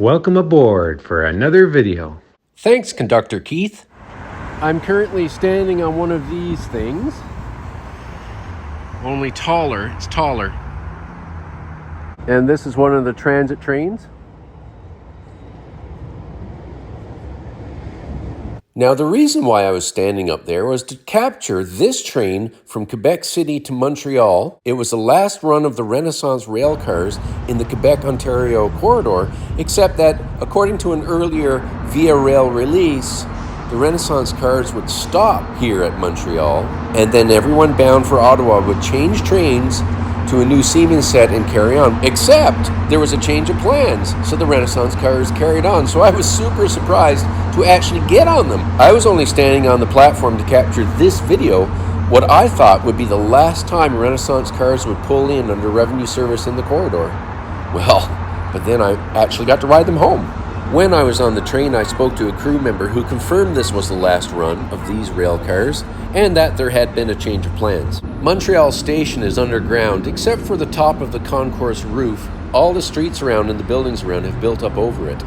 Welcome aboard for another video. Thanks, Conductor Keith. I'm currently standing on one of these things. Only taller, it's taller. And this is one of the transit trains. Now, the reason why I was standing up there was to capture this train from Quebec City to Montreal. It was the last run of the Renaissance rail cars in the Quebec-Ontario corridor, except that, according to an earlier Via Rail release, the Renaissance cars would stop here at Montreal, and then everyone bound for Ottawa would change trains to a new Siemens set and carry on, except there was a change of plans, so the Renaissance cars carried on. So I was super surprised to actually get on them. I was only standing on the platform to capture this video, what I thought would be the last time Renaissance cars would pull in under revenue service in the corridor. Well, but then I actually got to ride them home. When I was on the train, I spoke to a crew member who confirmed this was the last run of these rail cars and that there had been a change of plans. Montreal Station is underground, except for the top of the concourse roof. All the streets around and the buildings around have built up over it.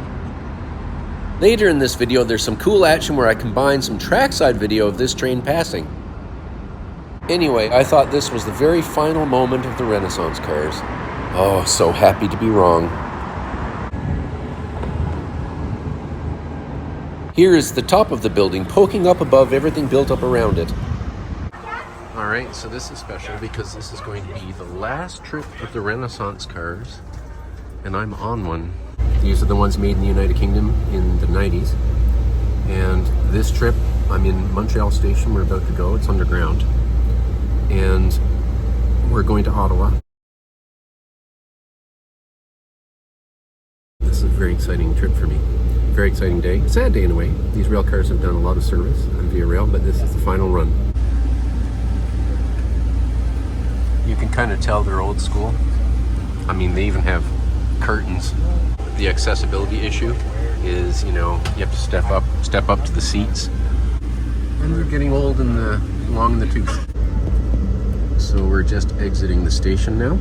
Later in this video, there's some cool action where I combine some trackside video of this train passing. Anyway, I thought this was the very final moment of the Renaissance cars. Oh, so happy to be wrong. Here is the top of the building poking up above everything built up around it. Alright, so this is special because this is going to be the last trip of the Renaissance cars, and I'm on one. These are the ones made in the United Kingdom in the 90s. And this trip, I'm in Montreal Station, we're about to go, it's underground. And we're going to Ottawa. This is a very exciting trip for me. Very exciting day. Sad day in a way. These rail cars have done a lot of service on Via Rail, but this is the final run. You can kind of tell they're old school. I mean, they even have curtains. The accessibility issue is, you have to step up to the seats. And they're getting old and long in the tooth. So we're just exiting the station now.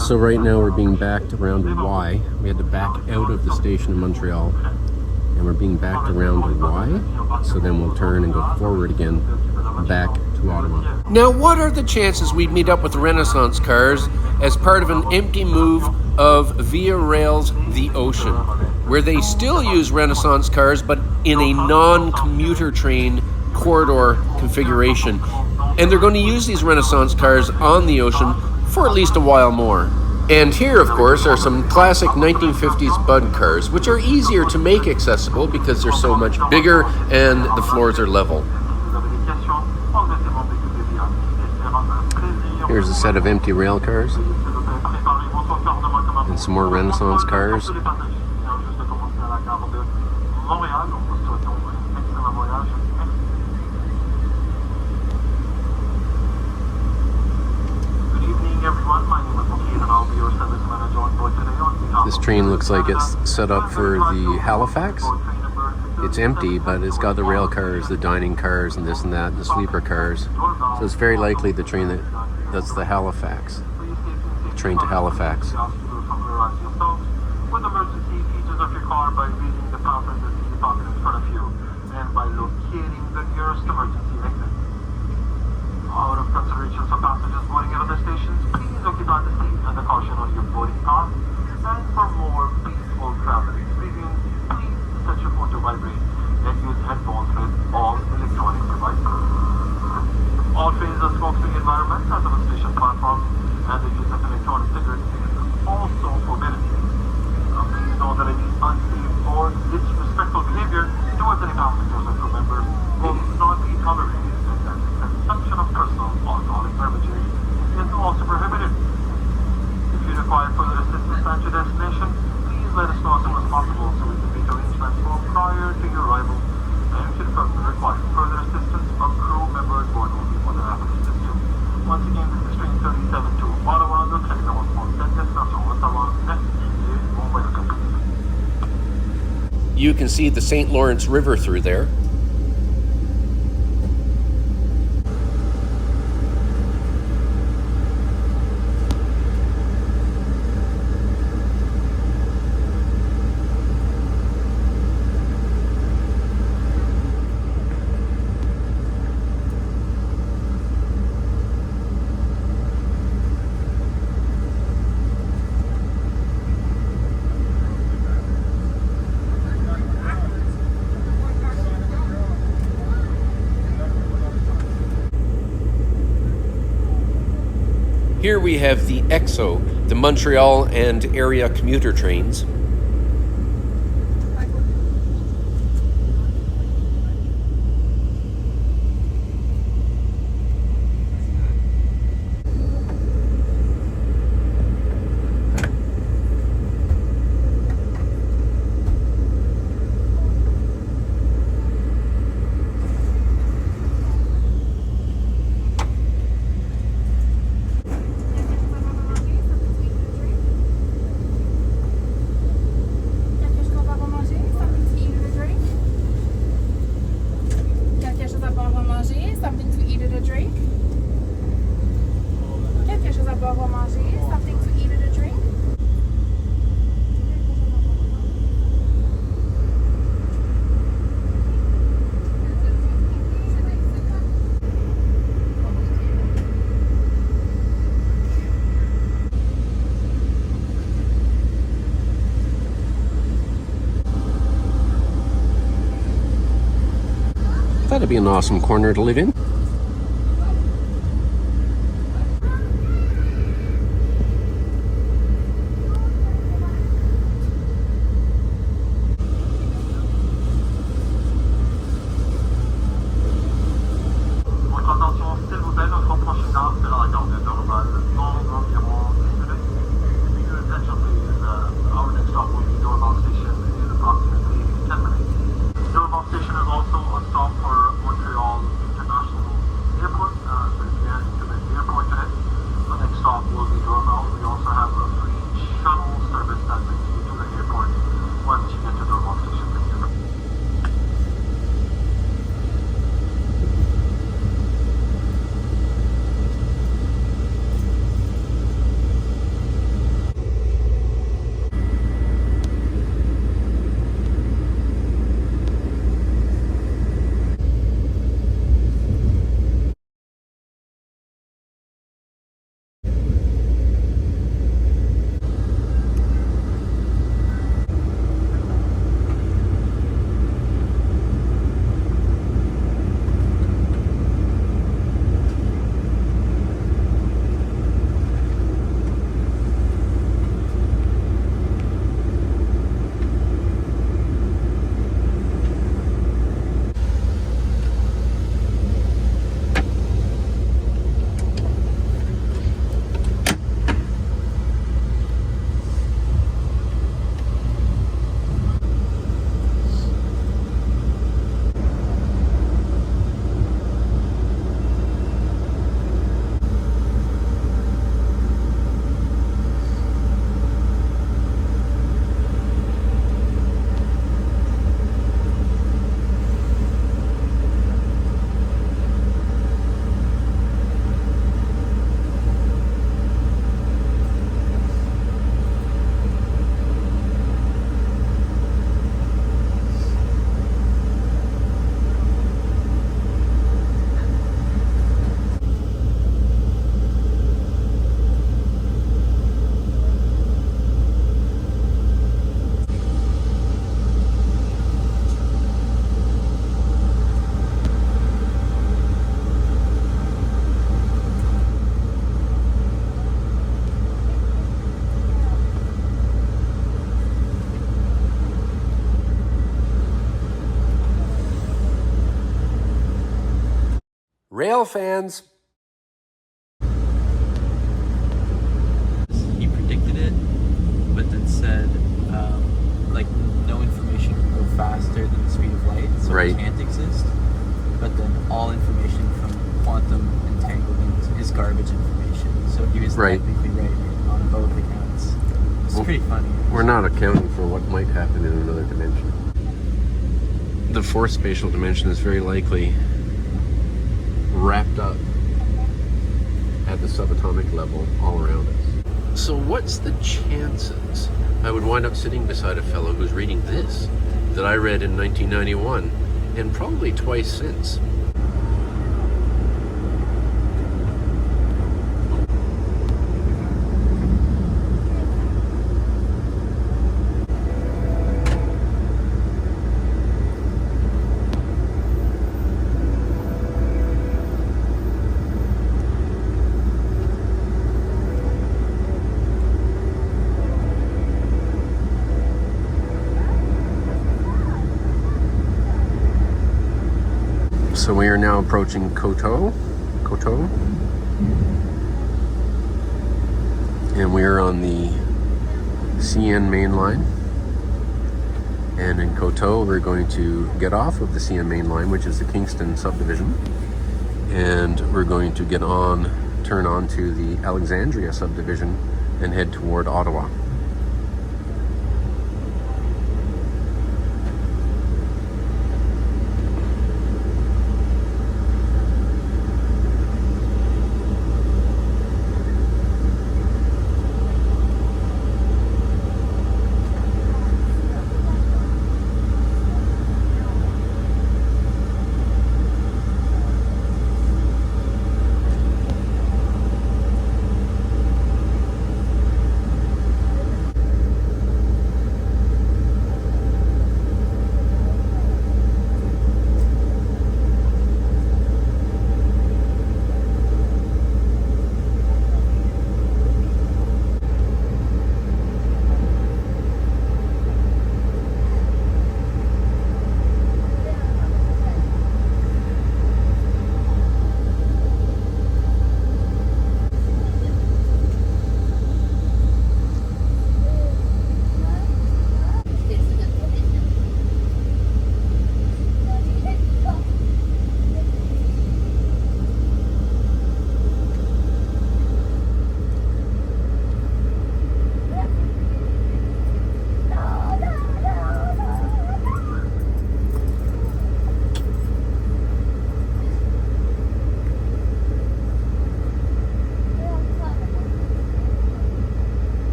So right now we're being backed around to Y. We had to back out of the station in Montreal, and we're being backed around to Y. So then we'll turn and go forward again, back to Ottawa. Now, what are the chances we'd meet up with the Renaissance cars as part of an empty move of Via Rail's The Ocean, where they still use Renaissance cars, but in a non-commuter train corridor configuration. And they're going to use these Renaissance cars on the Ocean for at least a while more. And here, of course, are some classic 1950s Bud cars, which are easier to make accessible because they're so much bigger and the floors are level. Here's a set of empty rail cars and some more Renaissance cars. This train looks like it's set up for the Halifax. It's empty, but it's got the rail cars, the dining cars, and this and that, the sleeper cars. So it's very likely the train that's the Halifax. The train to Halifax. With emergency features of your car by reading the pamphlet in the seat pocket in front of you and by locating the nearest emergency exit. Out of consideration for passengers boarding at other stations, please occupy the seat and the caution on your boarding pass. And for more peaceful travel experience, please set your phone to vibrate and use headphones with all electronic devices. the environment as a station platform, and the use of electronic cigarettes is also forbidden. Please know that any unsafe or disrespectful behavior towards any passengers or crew members will not be tolerated, and that the consumption of personal alcoholic beverages is also prohibited. If you require further assistance at your destination, please let us know as soon as possible so we can make arrangements for prior to your arrival. And if you require further assistance, a crew member on board will be more than happy to assist you. Once again, this is train 37 to Ottawa, the Canada destination Ottawa. Next is welcome. You can see the St. Lawrence River through there. Here we have the EXO, the Montreal and area commuter trains. Something to eat or to drink? Quelque chose à boire ou à manger? Something to eat or to drink? That'd be an awesome corner to live in. Votre attention, s'il vous plaît, notre prochaine gare sera la gare de Dorval dans environ 10 minutes. Your attention, please. Our next stop will be Dorval Station in approximately 10 minutes. Dorval Station is also a stop for Montreal International Rail fans, He predicted it, but then said, like, no information can go faster than the speed of light, so Right. it can't exist. But then all information from quantum entanglement is garbage information. So he was Right. technically right on both accounts. It's Well, pretty funny. we're not accounting for what might happen in another dimension. The fourth spatial dimension is very likely wrapped up at the subatomic level all around us. So what's the chances I would wind up sitting beside a fellow who's reading this that I read in 1991 and probably twice since? So we are now approaching Coteau, and we are on the CN main line. And in Coteau, we're going to get off of the CN main line, which is the Kingston subdivision, and we're going to turn on to the Alexandria subdivision and head toward Ottawa.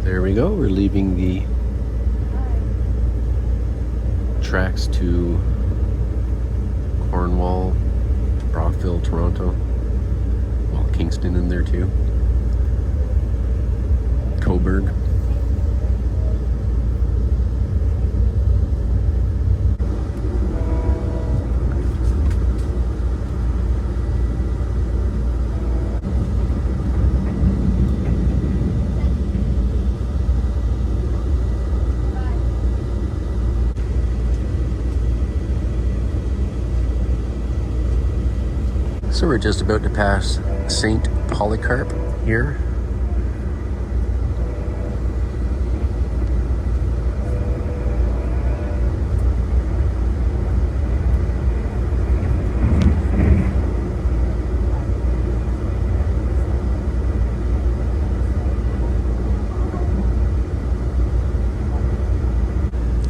There we go. We're leaving the tracks to Cornwall, Brockville, Toronto. Well, Kingston in there too. Coburg. So we're just about to pass St. Polycarp here.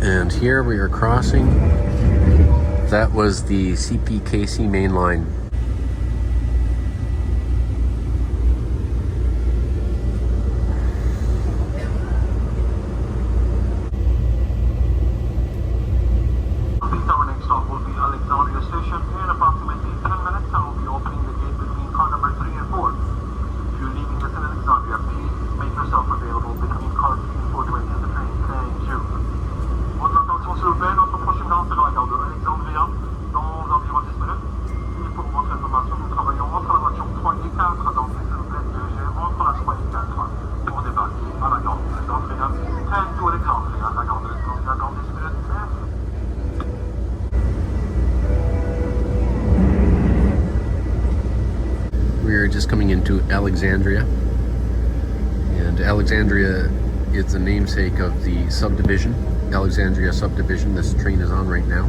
And here we are crossing. That was the CPKC main line. Our next stop will be Alexandria Station. In approximately 10 minutes, I will be opening the gate between car number 3 and 4. If you're leaving us in Alexandria, please make yourself available between car 3 and 4 to exit the train. Thank you. Votre attention s'il vous plaît, notre prochaine gare sera à la gare de Alexandria dans environ 10 minutes. Il faut just coming into Alexandria. And Alexandria is the namesake of the subdivision, Alexandria subdivision this train is on right now.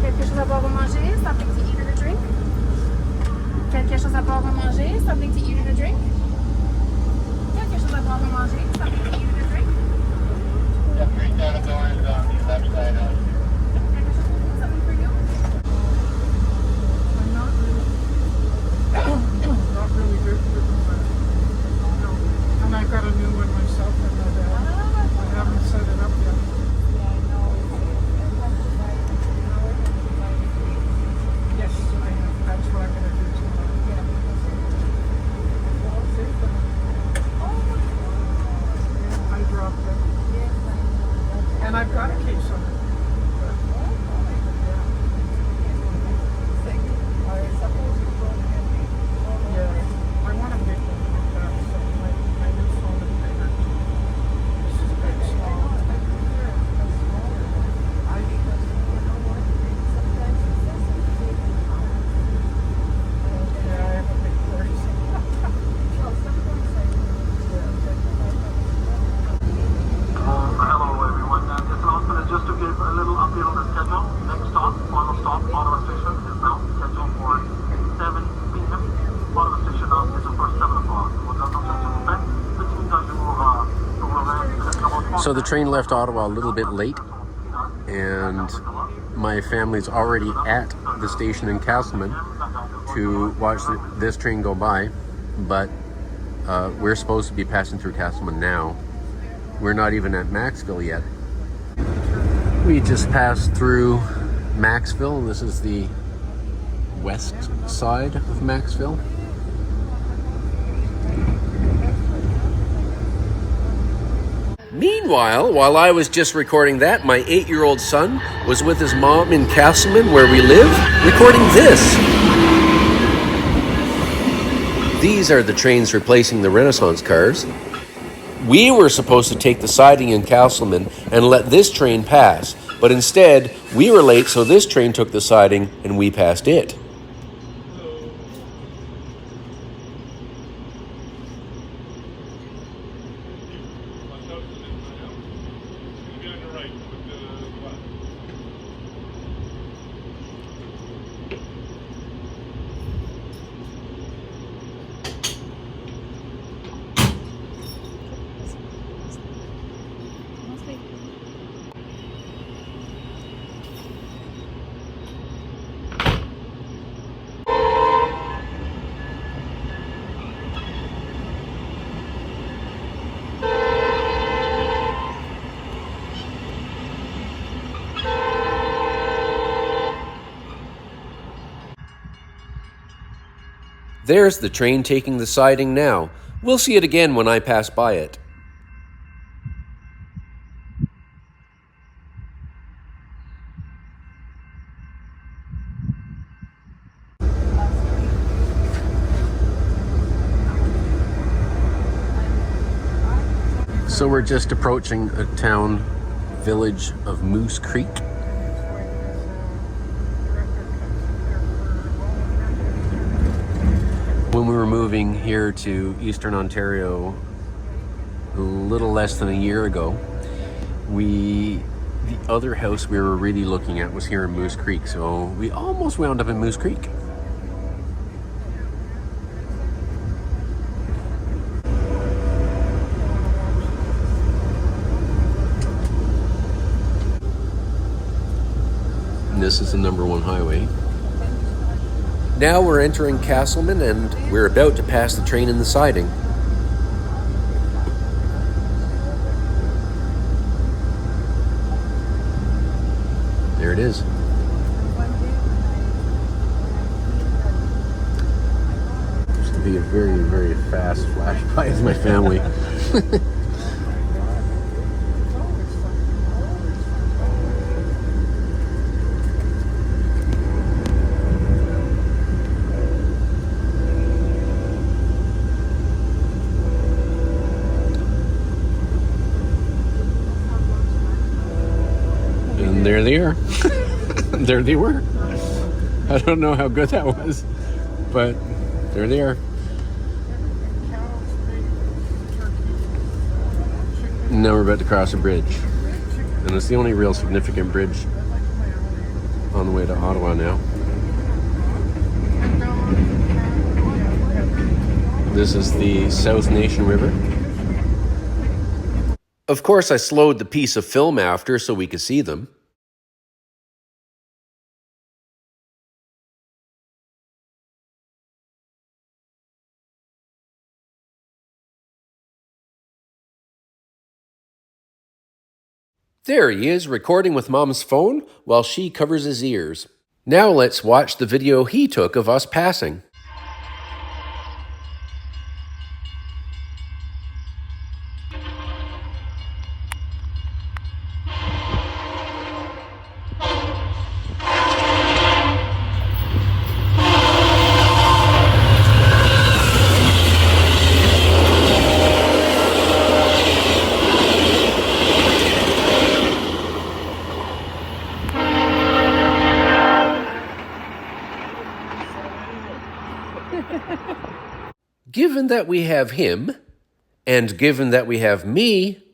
Quelque chose à boire ou manger? Something to eat or to drink? Quelque chose à boire ou manger? Something to eat or to drink? Yeah, 3 doors on the left side out. Something for you? I'm not really good with no. And I got a new one myself and I haven't set it up yet. Yes, I have. That's what I'm going to do tomorrow. I dropped it. And I've got a case on it. Yeah, I want to make one like that. So my new phone is bigger. This is big, small. Yeah, I have a big purse. Hello everyone, this announcement is just to give a little update on the schedule. Next stop, final stop, Ottawa Station is now scheduled for 7 p.m. Ottawa Station now scheduled for 7 o'clock. So the train left Ottawa a little bit late, and my family's already at the station in Castleman to watch this train go by, but we're supposed to be passing through Castleman now. We're not even at Maxville yet. We just passed through Maxville, and this is the west side of Maxville. Meanwhile, while I was just recording that, my 8-year-old son was with his mom in Castleman, where we live, recording this. These are the trains replacing the Renaissance cars. We were supposed to take the siding in Castleman and let this train pass, but instead, we were late, so this train took the siding and we passed it. There's the train taking the siding now. We'll see it again when I pass by it. So we're just approaching a town village of Moose Creek. When we were moving here to Eastern Ontario a little less than a year ago, the other house we were really looking at was here in Moose Creek, so we almost wound up in Moose Creek. And this is the #1 highway. Now we're entering Castleman, and we're about to pass the train in the siding. There it is. This will be a very, very fast flash by of my family. And there they are. There they were. I don't know how good that was, but there they are. Cows, pigs, turkeys, chickens, Now we're about to cross a bridge. And it's the only real significant bridge on the way to Ottawa now. This is the South Nation River. Of course, I slowed the piece of film after so we could see them. There he is, recording with Mom's phone while she covers his ears. Now let's watch the video he took of us passing. Given that we have him, and given that we have me,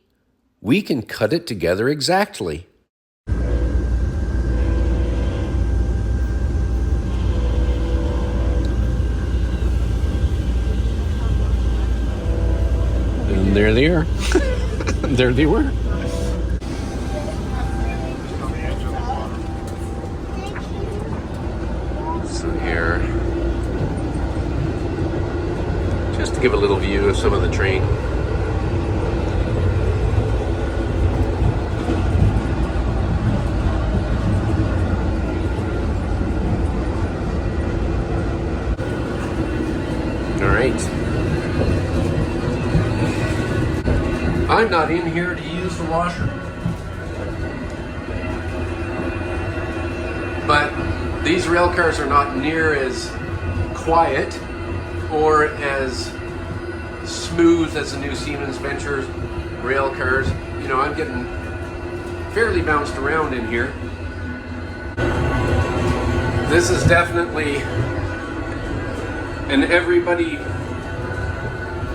we can cut it together exactly. And there they are. There they were. So here, just to give a little view of some of the train. All right. I'm not in here to use the washer. But these rail cars are not near as quiet or as smooth as the new Siemens Venture rail cars. You know, I'm getting fairly bounced around in here. This is definitely an everybody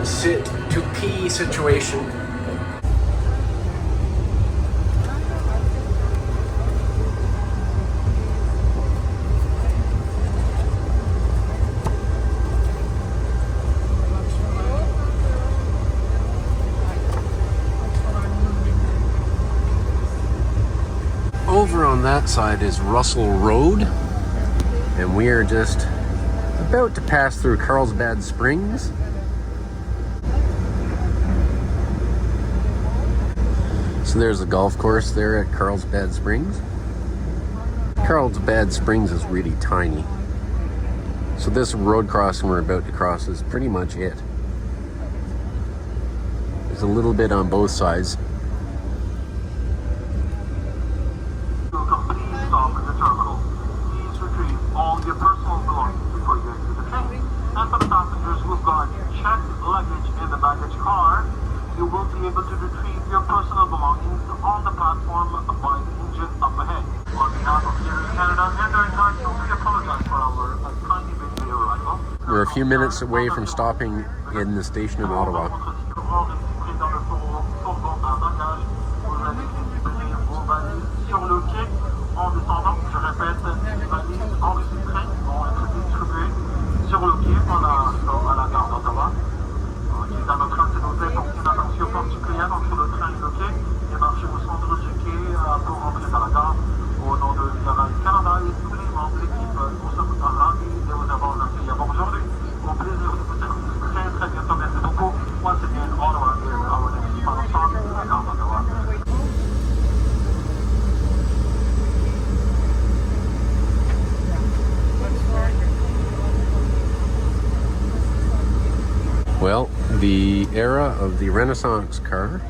sit to pee situation. Over on that side is Russell Road, and we are just about to pass through Carlsbad Springs. So there's the golf course there at Carlsbad Springs. Carlsbad Springs is really tiny. So this road crossing we're about to cross is pretty much it. There's a little bit on both sides. All your personal belongings before you exit the train. And for the passengers who've got checked luggage in the baggage car, you will be able to retrieve your personal belongings on the platform by the engine up ahead. On behalf of Air Canada and their entire crew, we apologize for our tiny bit late arrival. We're a few minutes away from stopping in the station in Ottawa. En descendant, je répète, les valises enregistrées vont être distribuées sur le quai à la gare d'Ottawa. Il est à notre train de noter pour une attention particulière entre le train et le quai et marchez au centre du quai pour rentrer à la gare. Au nom de Air Canada et tous les membres de l'équipe, nous sommes ravis de vous avoir accueillis aujourd'hui. Au plaisir de vous servir très très bientôt. Merci beaucoup. Once again, Ottawa is our next final stop, la gare d'Ottawa. Well, the era of the Renaissance car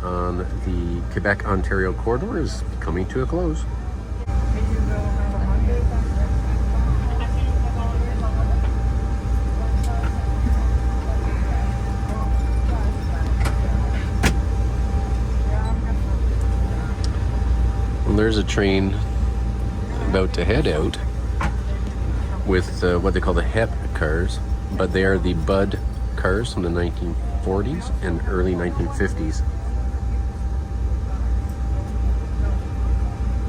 on the Quebec-Ontario corridor is coming to a close. Well, there's a train about to head out with what they call the HEP cars, but they are the Bud cars from the 1940s and early 1950s.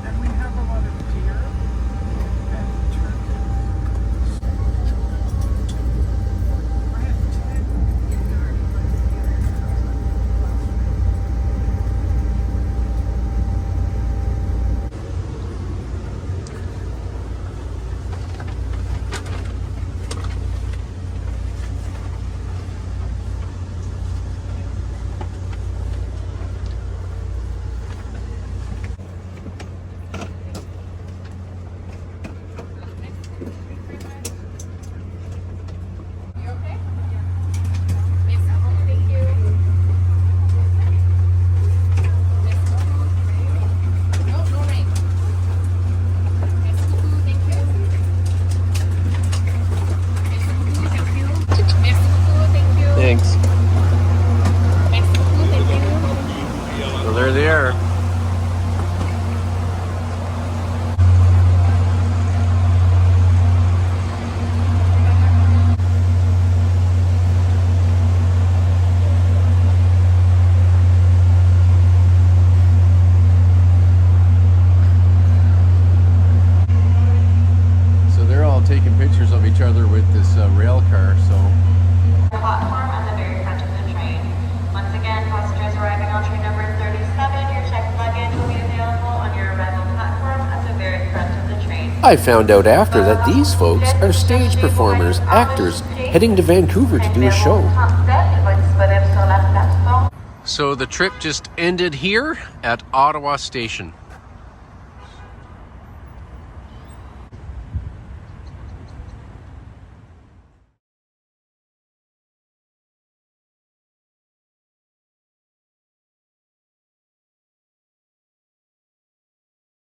And we have a lot of deer and turkeys. I had 10 You okay? Merci beaucoup, thank you. Merci beaucoup. No, no rain. Merci beaucoup, thank you. Merci beaucoup, thank you. Merci beaucoup, thank you. Thanks. Merci beaucoup, thank you. So there they are. So they're all taking pictures of each other with this rail car, so Platform at the very front of the train. Once again, passengers arriving on train number 37, your checked luggage will be available on your arrival platform at the very front of the train. I found out after that these folks are stage performers, actors, heading to Vancouver to do a show. So the trip just ended here at Ottawa Station.